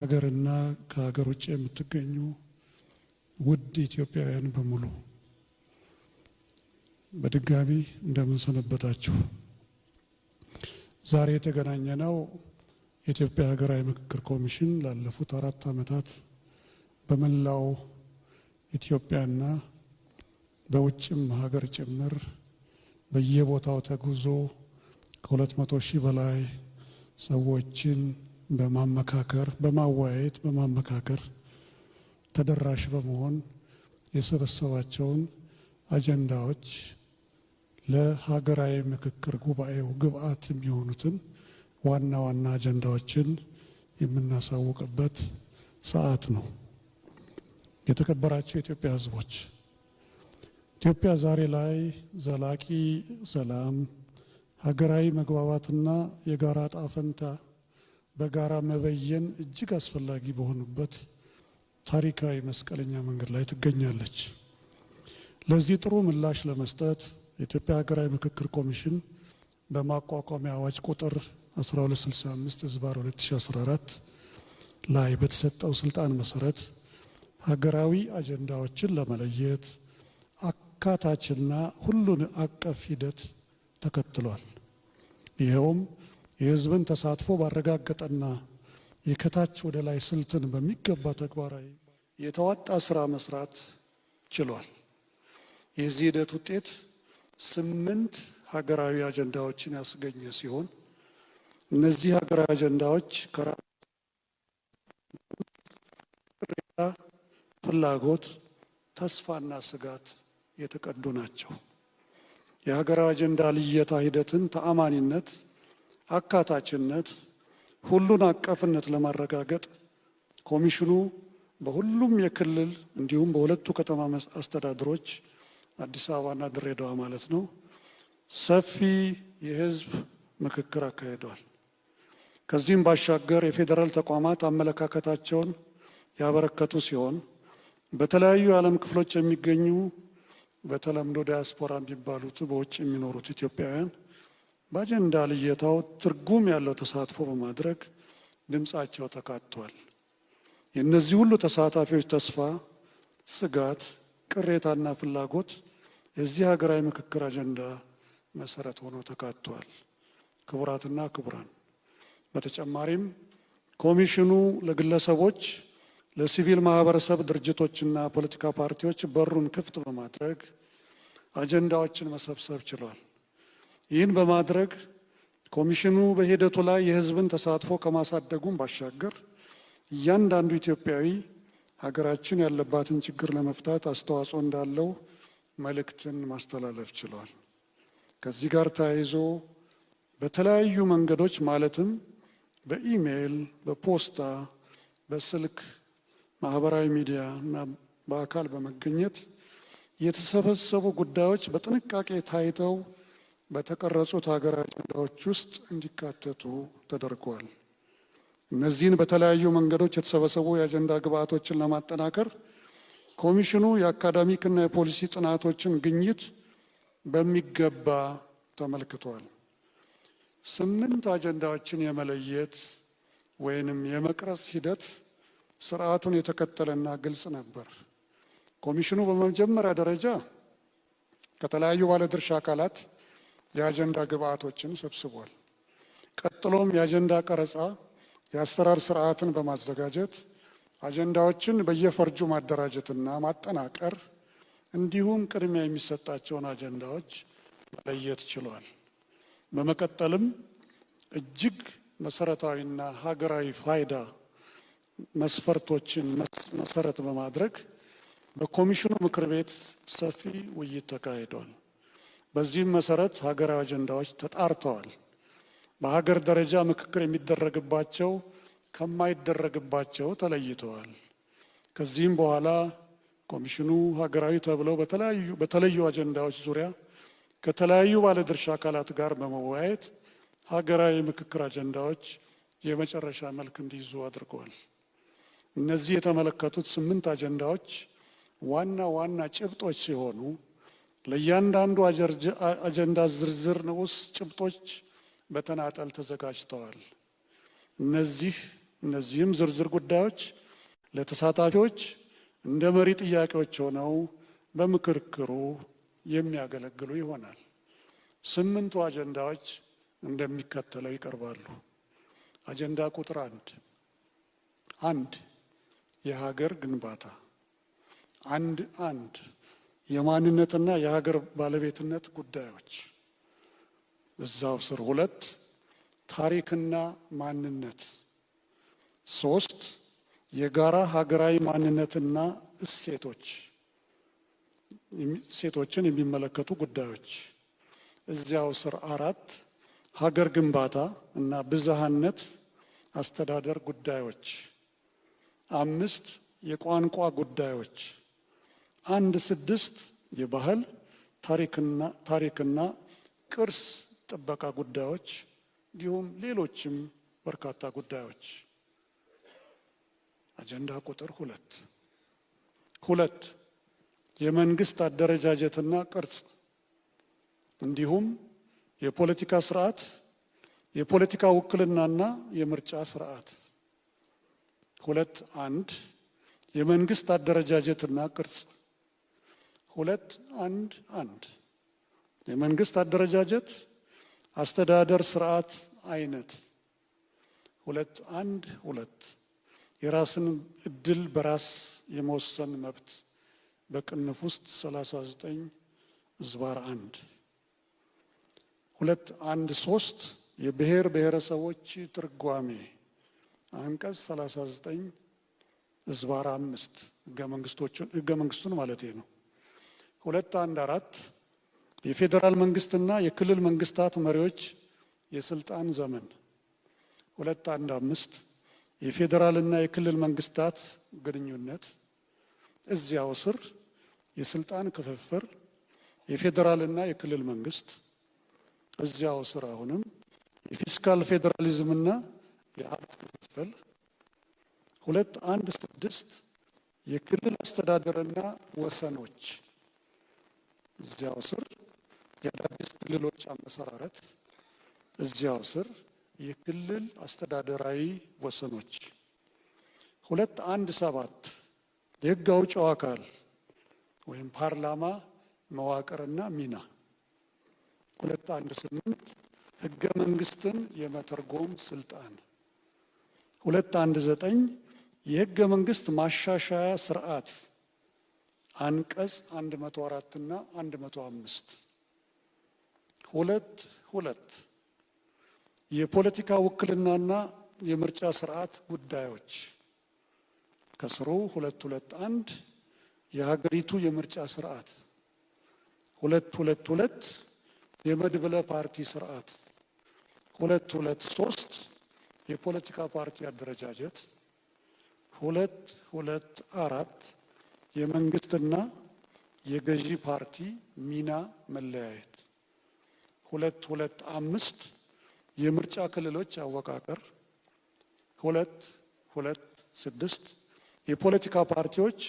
ሀገርና ከሀገር ውጭ የምትገኙ ውድ ኢትዮጵያውያን በሙሉ በድጋሚ እንደምን ሰነበታችሁ። ዛሬ የተገናኘነው የኢትዮጵያ ሀገራዊ ምክክር ኮሚሽን ላለፉት 4 ዓመታት በመላው ኢትዮጵያና በውጭም ሀገር ጭምር በየቦታው ተጉዞ ከ200 ሺህ በላይ ሰዎችን በማመካከር በማወያየት በማመካከር ተደራሽ በመሆን የሰበሰባቸውን አጀንዳዎች ለሀገራዊ ምክክር ጉባኤው ግብአት የሚሆኑትን ዋና ዋና አጀንዳዎችን የምናሳውቅበት ሰዓት ነው። የተከበራችሁ የኢትዮጵያ ሕዝቦች፣ ኢትዮጵያ ዛሬ ላይ ዘላቂ ሰላም፣ ሀገራዊ መግባባትና የጋራ ዕጣ ፈንታ በጋራ መበየን እጅግ አስፈላጊ በሆኑበት ታሪካዊ መስቀለኛ መንገድ ላይ ትገኛለች። ለዚህ ጥሩ ምላሽ ለመስጠት የኢትዮጵያ ሀገራዊ ምክክር ኮሚሽን በማቋቋሚያ አዋጅ ቁጥር 1265/2014 ላይ በተሰጠው ስልጣን መሰረት ሀገራዊ አጀንዳዎችን ለመለየት አካታችና ሁሉን አቀፍ ሂደት ተከትሏል። ይኸውም የህዝብን ተሳትፎ ባረጋገጠና የከታች ወደ ላይ ስልትን በሚገባ ተግባራዊ የተዋጣ ስራ መስራት ችሏል። የዚህ ሂደት ውጤት 8 ሀገራዊ አጀንዳዎችን ያስገኘ ሲሆን እነዚህ ሀገራዊ አጀንዳዎች ከቅሬታ፣ ፍላጎት፣ ተስፋና ስጋት የተቀዱ ናቸው። የሀገራዊ አጀንዳ ልየታ ሂደትን ተአማኒነት፣ አካታችነት፣ ሁሉን አቀፍነት ለማረጋገጥ ኮሚሽኑ በሁሉም የክልል እንዲሁም በሁለቱ ከተማ አስተዳደሮች አዲስ አበባና ድሬዳዋ ማለት ነው ሰፊ የህዝብ ምክክር አካሂዷል። ከዚህም ባሻገር የፌዴራል ተቋማት አመለካከታቸውን ያበረከቱ ሲሆን በተለያዩ የዓለም ክፍሎች የሚገኙ በተለምዶ ዲያስፖራ የሚባሉት በውጭ የሚኖሩት ኢትዮጵያውያን በአጀንዳ ልየታው ትርጉም ያለው ተሳትፎ በማድረግ ድምፃቸው ተካቷል። የእነዚህ ሁሉ ተሳታፊዎች ተስፋ፣ ስጋት፣ ቅሬታና ፍላጎት የዚህ ሀገራዊ ምክክር አጀንዳ መሰረት ሆኖ ተካቷል። ክቡራትና ክቡራን፣ በተጨማሪም ኮሚሽኑ ለግለሰቦች፣ ለሲቪል ማህበረሰብ ድርጅቶችና ፖለቲካ ፓርቲዎች በሩን ክፍት በማድረግ አጀንዳዎችን መሰብሰብ ችሏል። ይህን በማድረግ ኮሚሽኑ በሂደቱ ላይ የህዝብን ተሳትፎ ከማሳደጉም ባሻገር እያንዳንዱ ኢትዮጵያዊ ሀገራችን ያለባትን ችግር ለመፍታት አስተዋጽኦ እንዳለው መልእክትን ማስተላለፍ ችሏል። ከዚህ ጋር ተያይዞ በተለያዩ መንገዶች ማለትም በኢሜይል፣ በፖስታ፣ በስልክ፣ ማህበራዊ ሚዲያ እና በአካል በመገኘት የተሰበሰቡ ጉዳዮች በጥንቃቄ ታይተው በተቀረጹት ሀገራዊ አጀንዳዎች ውስጥ እንዲካተቱ ተደርጓል። እነዚህን በተለያዩ መንገዶች የተሰበሰቡ የአጀንዳ ግብዓቶችን ለማጠናከር ኮሚሽኑ የአካዳሚክና የፖሊሲ ጥናቶችን ግኝት በሚገባ ተመልክቷል። 8 አጀንዳዎችን የመለየት ወይንም የመቅረጽ ሂደት ስርዓቱን የተከተለና ግልጽ ነበር። ኮሚሽኑ በመጀመሪያ ደረጃ ከተለያዩ ባለድርሻ አካላት የአጀንዳ ግብዓቶችን ሰብስቧል። ቀጥሎም የአጀንዳ ቀረጻ የአሰራር ስርዓትን በማዘጋጀት አጀንዳዎችን በየፈርጁ ማደራጀትና ማጠናቀር እንዲሁም ቅድሚያ የሚሰጣቸውን አጀንዳዎች መለየት ችሏል። በመቀጠልም እጅግ መሰረታዊና ሀገራዊ ፋይዳ መስፈርቶችን መሰረት በማድረግ በኮሚሽኑ ምክር ቤት ሰፊ ውይይት ተካሂዷል። በዚህም መሰረት ሀገራዊ አጀንዳዎች ተጣርተዋል። በሀገር ደረጃ ምክክር የሚደረግባቸው ከማይደረግባቸው ተለይተዋል። ከዚህም በኋላ ኮሚሽኑ ሀገራዊ ተብለው በተለዩ አጀንዳዎች ዙሪያ ከተለያዩ ባለድርሻ አካላት ጋር በመወያየት ሀገራዊ ምክክር አጀንዳዎች የመጨረሻ መልክ እንዲይዙ አድርገዋል። እነዚህ የተመለከቱት 8 አጀንዳዎች ዋና ዋና ጭብጦች ሲሆኑ ለእያንዳንዱ አጀንዳ ዝርዝር ንዑስ ጭብጦች በተናጠል ተዘጋጅተዋል። እነዚህ እነዚህም ዝርዝር ጉዳዮች ለተሳታፊዎች እንደ መሪ ጥያቄዎች ሆነው በምክክሩ የሚያገለግሉ ይሆናል። 8ቱ አጀንዳዎች እንደሚከተለው ይቀርባሉ። አጀንዳ ቁጥር 1 የሀገር ግንባታ 1 የማንነትና የሀገር ባለቤትነት ጉዳዮች እዛው ስር 2 ታሪክና ማንነት 3 የጋራ ሀገራዊ ማንነትና እሴቶችን የሚመለከቱ ጉዳዮች እዚያው ስር 4 ሀገር ግንባታ እና ብዝሃነት አስተዳደር ጉዳዮች 5 የቋንቋ ጉዳዮች 6 የባህል ታሪክና ቅርስ ጥበቃ ጉዳዮች እንዲሁም ሌሎችም በርካታ ጉዳዮች። አጀንዳ ቁጥር 2 የመንግስት አደረጃጀትና ቅርጽ እንዲሁም የፖለቲካ ስርዓት፣ የፖለቲካ ውክልናና የምርጫ ስርዓት። 1 የመንግስት አደረጃጀትና ቅርጽ 1 የመንግስት አደረጃጀት፣ አስተዳደር፣ ስርዓት አይነት 2 የራስን እድል በራስ የመወሰን መብት በቅንፍ ውስጥ 39/1 213 የብሔር ብሔረሰቦች ትርጓሜ አንቀጽ 39/5 ህገ መንግስቱን ማለት ነው። 214 የፌዴራል መንግስትና የክልል መንግስታት መሪዎች የስልጣን ዘመን 215 የፌዴራልና የክልል መንግስታት ግንኙነት እዚያው ስር የስልጣን ክፍፍል የፌዴራልና የክልል መንግስት እዚያው ስር አሁንም የፊስካል ፌዴራሊዝምና የሀብት ክፍፍል 216 የክልል አስተዳደርና ወሰኖች እዚያው ስር የአዳዲስ ክልሎች አመሰራረት እዚያው ስር የክልል አስተዳደራዊ ወሰኖች 217 የህግ አውጪው አካል ወይም ፓርላማ መዋቅርና ሚና 218 ህገ መንግስትን የመተርጎም ስልጣን 219 የህገ መንግስት ማሻሻያ ስርዓት አንቀጽ 104 እና 105 2 የፖለቲካ ውክልናና የምርጫ ስርዓት ጉዳዮች ከስሩ 221 የሀገሪቱ የምርጫ ስርዓት 222 የመድብለ ፓርቲ ስርዓት 223 የፖለቲካ ፓርቲ አደረጃጀት 224 የመንግስትና የገዢ ፓርቲ ሚና መለያየት 225 የምርጫ ክልሎች አወቃቀር 226 የፖለቲካ ፓርቲዎች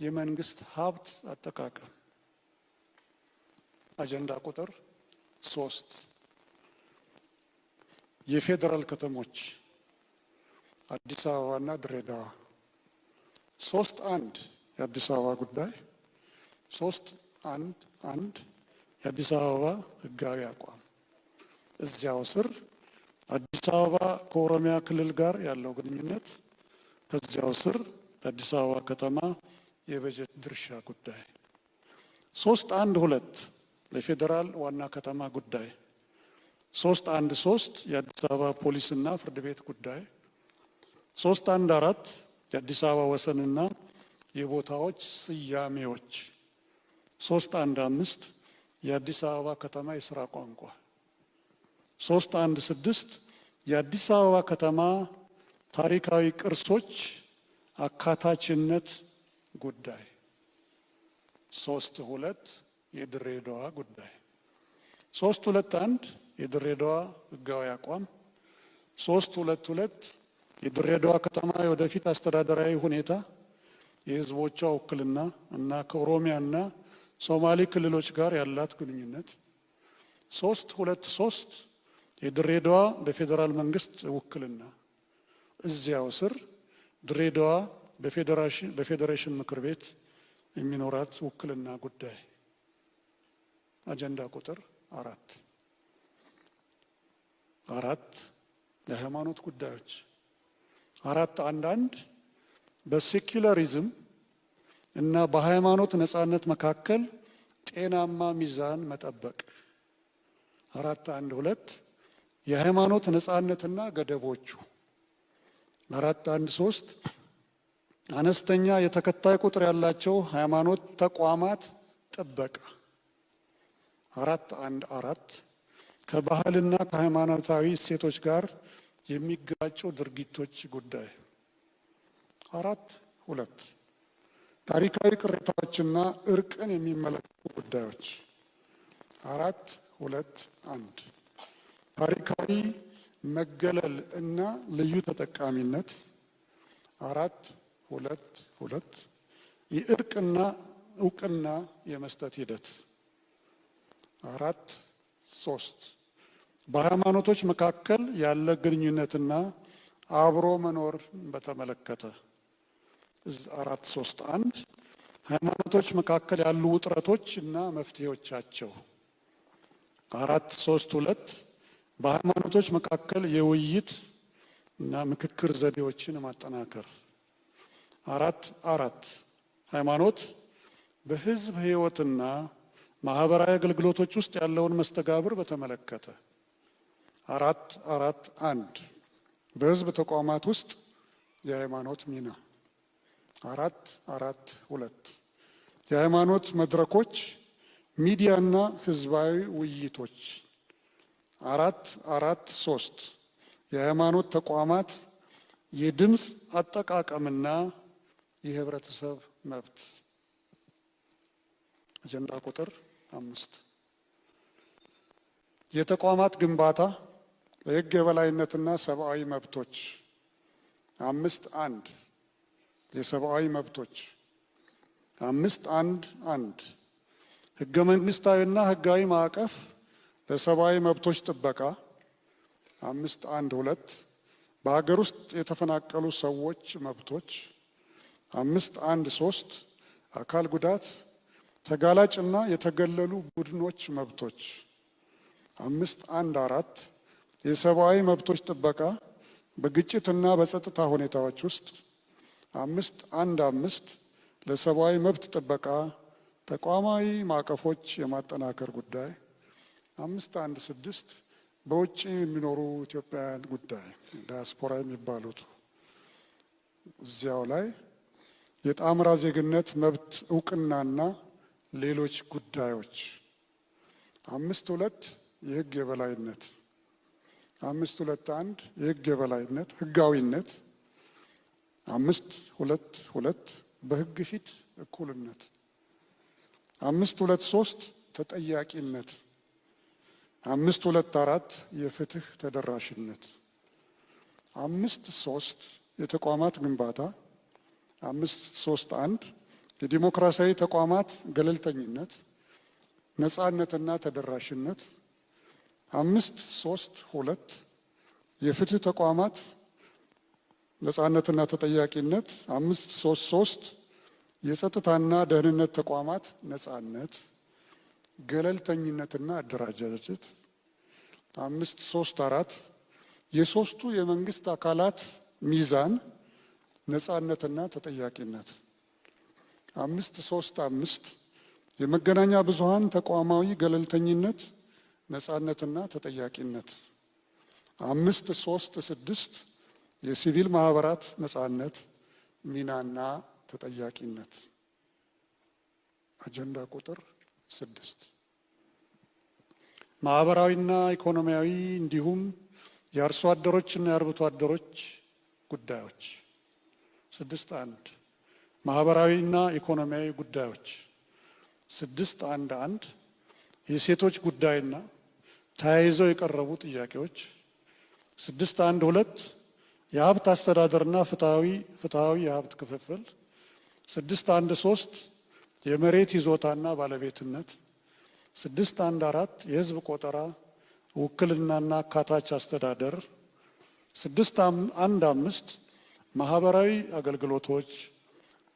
የመንግስት ሀብት አጠቃቀም። አጀንዳ ቁጥር 3 የፌዴራል ከተሞች አዲስ አበባና ድሬዳዋ 3 የአዲስ አበባ ጉዳይ 3 የአዲስ አበባ ህጋዊ አቋም እዚያው ስር አዲስ አበባ ከኦሮሚያ ክልል ጋር ያለው ግንኙነት ከዚያው ስር የአዲስ አበባ ከተማ የበጀት ድርሻ ጉዳይ 312 የፌዴራል ዋና ከተማ ጉዳይ 313 የአዲስ አበባ ፖሊስና ፍርድ ቤት ጉዳይ 314 የአዲስ አበባ ወሰንና የቦታዎች ስያሜዎች 315 የአዲስ አበባ ከተማ የስራ ቋንቋ 316 የአዲስ አበባ ከተማ ታሪካዊ ቅርሶች አካታችነት ጉዳይ 32 የድሬዳዋ ጉዳይ 321 የድሬዳዋ ህጋዊ አቋም 322 የድሬዳዋ ከተማ የወደፊት አስተዳደራዊ ሁኔታ የህዝቦቿ ውክልና እና ከኦሮሚያና ሶማሌ ክልሎች ጋር ያላት ግንኙነት 323 የድሬዳዋ በፌዴራል መንግስት ውክልና እዚያው ስር ድሬዳዋ በፌዴሬሽን ምክር ቤት የሚኖራት ውክልና ጉዳይ አጀንዳ ቁጥር 4 የሃይማኖት ጉዳዮች 4.1.1 በሴኩላሪዝም እና በሃይማኖት ነጻነት መካከል ጤናማ ሚዛን መጠበቅ 4.1.2 የሃይማኖት ነጻነትና ገደቦቹ 4.1.3 አነስተኛ የተከታይ ቁጥር ያላቸው ሃይማኖት ተቋማት ጥበቃ 4.1.4 ከባህልና ከሃይማኖታዊ እሴቶች ጋር የሚጋጩ ድርጊቶች ጉዳይ 4.2 ታሪካዊ ቅሬታዎችና እርቅን የሚመለከቱ ጉዳዮች 4.2.1 ታሪካዊ መገለል እና ልዩ ተጠቃሚነት 4.2.2 የእርቅና እውቅና የመስጠት ሂደት 4.3 በሃይማኖቶች መካከል ያለ ግንኙነትና አብሮ መኖር በተመለከተ 4.3.1 ሃይማኖቶች መካከል ያሉ ውጥረቶች እና መፍትሄዎቻቸው 4.3.2 በሃይማኖቶች መካከል የውይይት እና ምክክር ዘዴዎችን ማጠናከር 4.4 ሃይማኖት በሕዝብ ሕይወትና ማህበራዊ አገልግሎቶች ውስጥ ያለውን መስተጋብር በተመለከተ 4.4.1 በሕዝብ ተቋማት ውስጥ የሃይማኖት ሚና 4.4.2 የሃይማኖት መድረኮች ሚዲያና ህዝባዊ ውይይቶች 4.4.3 የሃይማኖት ተቋማት የድምፅ አጠቃቀምና የህብረተሰብ መብት አጀንዳ ቁጥር 5 የተቋማት ግንባታ የህግ የበላይነትና ሰብአዊ መብቶች 5.1 የሰብአዊ መብቶች 5.1.1 ህገ መንግስታዊና ህጋዊ ማዕቀፍ ለሰብአዊ መብቶች ጥበቃ 5.1.2 በሀገር ውስጥ የተፈናቀሉ ሰዎች መብቶች 5.1.3 አካል ጉዳት ተጋላጭና የተገለሉ ቡድኖች መብቶች 5.1.4 የሰብአዊ መብቶች ጥበቃ በግጭትና በጸጥታ ሁኔታዎች ውስጥ 5.1.5 ለሰብአዊ መብት ጥበቃ ተቋማዊ ማዕቀፎች የማጠናከር ጉዳይ 5.1.6 በውጭ የሚኖሩ ኢትዮጵያውያን ጉዳይ ዲያስፖራ የሚባሉት እዚያው ላይ የጣምራ ዜግነት መብት እውቅናና ሌሎች ጉዳዮች 5.2 የህግ የበላይነት 5.2.1 የህግ የበላይነት ህጋዊነት 5.2.2 በህግ ፊት እኩልነት 5.2.3 ተጠያቂነት 5.2.4 የፍትህ ተደራሽነት 5.3 የተቋማት ግንባታ 5.3.1 የዲሞክራሲያዊ ተቋማት ገለልተኝነት ነፃነትና ተደራሽነት 5.3.2 የፍትህ ተቋማት ነፃነትና ተጠያቂነት 5.3.3 የጸጥታና ደህንነት ተቋማት ነፃነት ገለልተኝነትና አደረጃጀት 5.3.4 የሶስቱ የመንግስት አካላት ሚዛን ነፃነትና ተጠያቂነት 5.3.5 የመገናኛ ብዙሃን ተቋማዊ ገለልተኝነት ነፃነትና ተጠያቂነት 5.3.6 የሲቪል ማህበራት ነፃነት ሚናና ተጠያቂነት አጀንዳ ቁጥር 6 ማህበራዊና ኢኮኖሚያዊ እንዲሁም የአርሶ አደሮችና የአርብቶ አደሮች ጉዳዮች 6.1 ማህበራዊና ኢኮኖሚያዊ ጉዳዮች 6.1.1 የሴቶች ጉዳይና ተያይዘው የቀረቡ ጥያቄዎች 6.1.2 የሀብት አስተዳደርና ፍትሃዊ የሀብት ክፍፍል 6.1.3 የመሬት ይዞታና ባለቤትነት 6.1.4 የህዝብ ቆጠራ ውክልናና አካታች አስተዳደር 615 ማህበራዊ አገልግሎቶች፣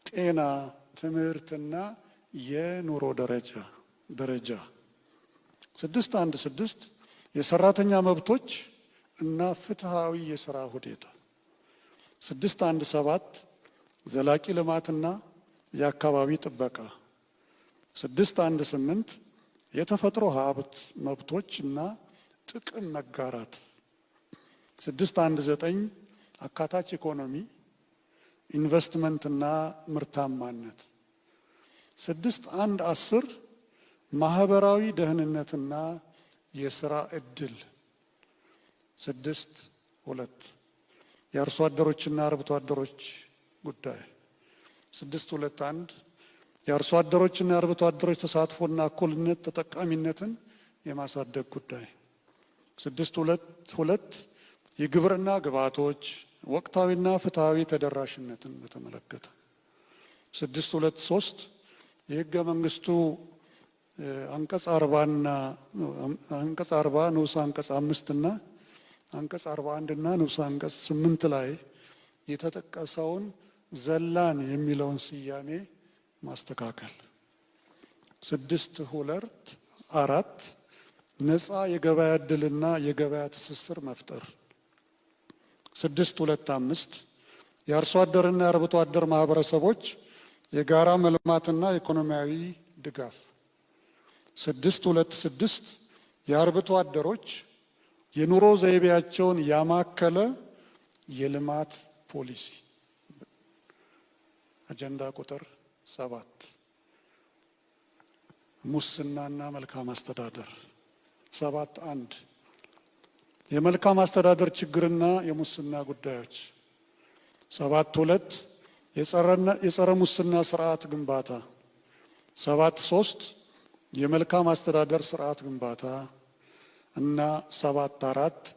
ጤና፣ ትምህርትና የኑሮ ደረጃ 616 የሰራተኛ መብቶች እና ፍትሃዊ የሥራ ሁኔታ 617 ዘላቂ ልማትና የአካባቢ ጥበቃ 618 የተፈጥሮ ሀብት መብቶች እና ጥቅም መጋራት 619 አካታች ኢኮኖሚ ኢንቨስትመንትና ምርታማነት 610 ማህበራዊ ደህንነትና የሥራ ዕድል 6.2 የአርሶ አደሮችና አርብቶ አደሮች ጉዳይ 6.2.1 የአርሶ አደሮችና የአርብቶ አደሮች ተሳትፎና እኩልነት ተጠቃሚነትን የማሳደግ ጉዳይ 6.2.2 የግብርና ግብዓቶች ወቅታዊና ፍትሃዊ ተደራሽነትን በተመለከተ 6.2.3 የሕገ መንግስቱ አንቀጽ 40ና አንቀጽ 40 ንዑስ አንቀጽ 5 እና አንቀጽ 41 እና ንዑስ አንቀጽ 8 ላይ የተጠቀሰውን ዘላን የሚለውን ስያሜ ማስተካከል 6.2.4 ነፃ የገበያ ዕድልና የገበያ ትስስር መፍጠር 6.2.5 የአርሶ አደርና የአርብቶ አደር ማህበረሰቦች የጋራ መልማትና ኢኮኖሚያዊ ድጋፍ 6.2.6 የአርብቶ አደሮች የኑሮ ዘይቤያቸውን ያማከለ የልማት ፖሊሲ አጀንዳ ቁጥር 7 ሙስናና መልካም አስተዳደር 7.1 የመልካም አስተዳደር ችግርና የሙስና ጉዳዮች 7.2 የጸረ ሙስና ስርዓት ግንባታ 7.3 የመልካም አስተዳደር ስርዓት ግንባታ እና 7.4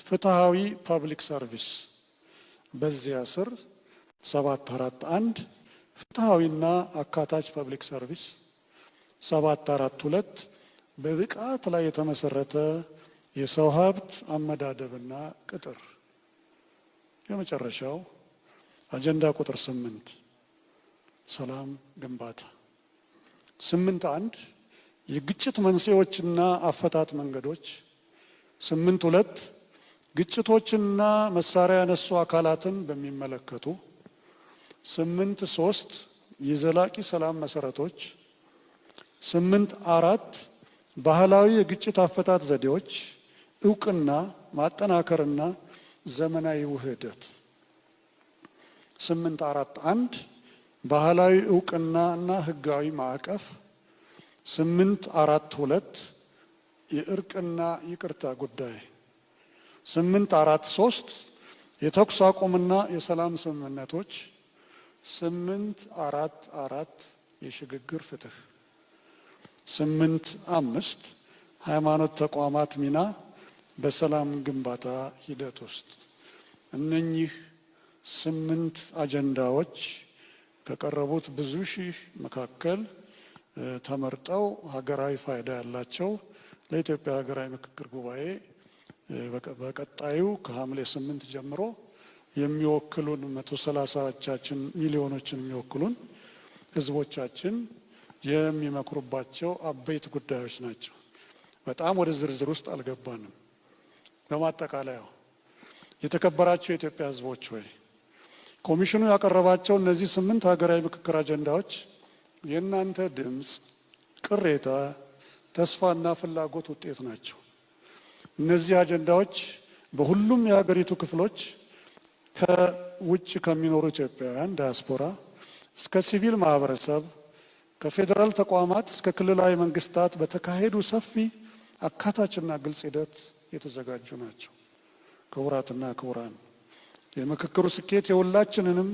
ፍትሃዊ ፐብሊክ ሰርቪስ በዚያ ስር 7.4.1 ፍትሃዊና አካታች ፐብሊክ ሰርቪስ 7.4.2 በብቃት ላይ የተመሰረተ የሰው ሀብት አመዳደብና ቅጥር የመጨረሻው አጀንዳ ቁጥር 8 ሰላም ግንባታ 8.1 የግጭት መንስኤዎችና አፈታት መንገዶች 8.2 ግጭቶችና መሳሪያ ያነሱ አካላትን በሚመለከቱ 8.3 የዘላቂ ሰላም መሰረቶች 8.4 ባህላዊ የግጭት አፈታት ዘዴዎች እውቅና ማጠናከርና ዘመናዊ ውህደት 8.4.1 ባህላዊ እውቅና እና ህጋዊ ማዕቀፍ 8.4.2 የእርቅና ይቅርታ ጉዳይ 8.4.3 የተኩስ አቁምና የሰላም ስምምነቶች 8.4.4 የሽግግር ፍትህ 8.5 ሃይማኖት ተቋማት ሚና በሰላም ግንባታ ሂደት ውስጥ እነኚህ 8 አጀንዳዎች ከቀረቡት ብዙ ሺህ መካከል ተመርጠው ሀገራዊ ፋይዳ ያላቸው ለኢትዮጵያ ሀገራዊ ምክክር ጉባኤ በቀጣዩ ከሐምሌ 8 ጀምሮ የሚወክሉን 130 ሚሊዮኖችን የሚወክሉን ህዝቦቻችን የሚመክሩባቸው አበይት ጉዳዮች ናቸው። በጣም ወደ ዝርዝር ውስጥ አልገባንም። በማጠቃለያው የተከበራቸው የኢትዮጵያ ህዝቦች ሆይ ኮሚሽኑ ያቀረባቸው እነዚህ 8 ሀገራዊ ምክክር አጀንዳዎች የእናንተ ድምፅ፣ ቅሬታ፣ ተስፋና ፍላጎት ውጤት ናቸው። እነዚህ አጀንዳዎች በሁሉም የሀገሪቱ ክፍሎች ከውጭ ከሚኖሩ ኢትዮጵያውያን ዲያስፖራ እስከ ሲቪል ማህበረሰብ ከፌዴራል ተቋማት እስከ ክልላዊ መንግስታት በተካሄዱ ሰፊ አካታችና ግልጽ ሂደት የተዘጋጁ ናቸው። ክቡራትና ክቡራን፣ የምክክሩ ስኬት የሁላችንንም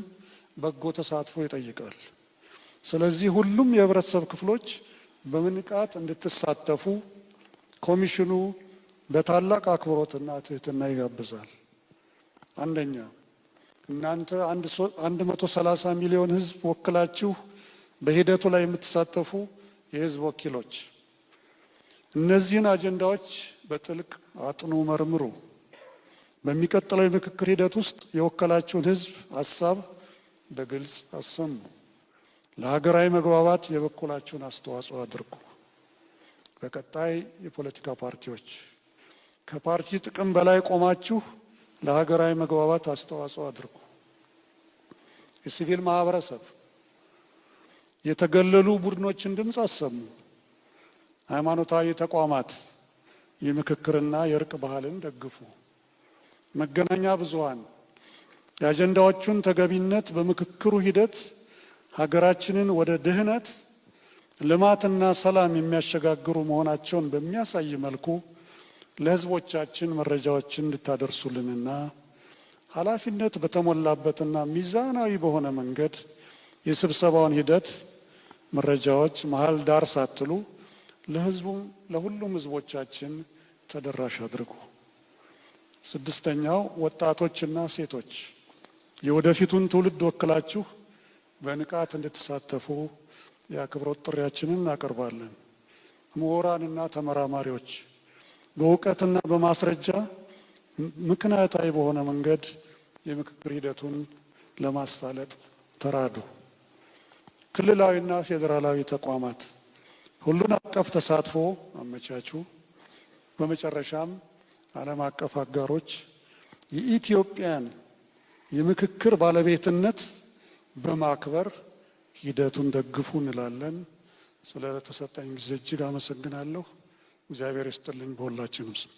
በጎ ተሳትፎ ይጠይቃል። ስለዚህ ሁሉም የህብረተሰብ ክፍሎች በንቃት እንድትሳተፉ ኮሚሽኑ በታላቅ አክብሮትና ትህትና ይጋብዛል። አንደኛ፣ እናንተ 130 ሚሊዮን ህዝብ ወክላችሁ በሂደቱ ላይ የምትሳተፉ የህዝብ ወኪሎች እነዚህን አጀንዳዎች በጥልቅ አጥኑ፣ መርምሩ። በሚቀጥለው የምክክር ሂደት ውስጥ የወከላችሁን ሕዝብ ሀሳብ በግልጽ አሰሙ። ለሀገራዊ መግባባት የበኩላችሁን አስተዋጽኦ አድርጉ። በቀጣይ የፖለቲካ ፓርቲዎች ከፓርቲ ጥቅም በላይ ቆማችሁ ለሀገራዊ መግባባት አስተዋጽኦ አድርጉ። የሲቪል ማህበረሰብ የተገለሉ ቡድኖችን ድምፅ አሰሙ። ሃይማኖታዊ ተቋማት የምክክርና የእርቅ ባህልን ደግፉ። መገናኛ ብዙሃን የአጀንዳዎቹን ተገቢነት በምክክሩ ሂደት ሀገራችንን ወደ ድህነት፣ ልማትና ሰላም የሚያሸጋግሩ መሆናቸውን በሚያሳይ መልኩ ለሕዝቦቻችን መረጃዎችን እንድታደርሱልንና ኃላፊነት በተሞላበትና ሚዛናዊ በሆነ መንገድ የስብሰባውን ሂደት መረጃዎች መሀል ዳር ሳትሉ ለሁሉም ሕዝቦቻችን ተደራሽ አድርጉ። ስድስተኛው ወጣቶችና ሴቶች የወደፊቱን ትውልድ ወክላችሁ በንቃት እንድትሳተፉ የአክብሮት ጥሪያችንን እናቀርባለን። ምሁራንና ተመራማሪዎች በእውቀትና በማስረጃ ምክንያታዊ በሆነ መንገድ የምክክር ሂደቱን ለማሳለጥ ተራዱ። ክልላዊና ፌዴራላዊ ተቋማት ሁሉን አቀፍ ተሳትፎ አመቻቹ። በመጨረሻም ዓለም አቀፍ አጋሮች የኢትዮጵያን የምክክር ባለቤትነት በማክበር ሂደቱን ደግፉ እንላለን። ስለተሰጠኝ ጊዜ እጅግ አመሰግናለሁ። እግዚአብሔር ይስጥልኝ በሁላችንም ስም።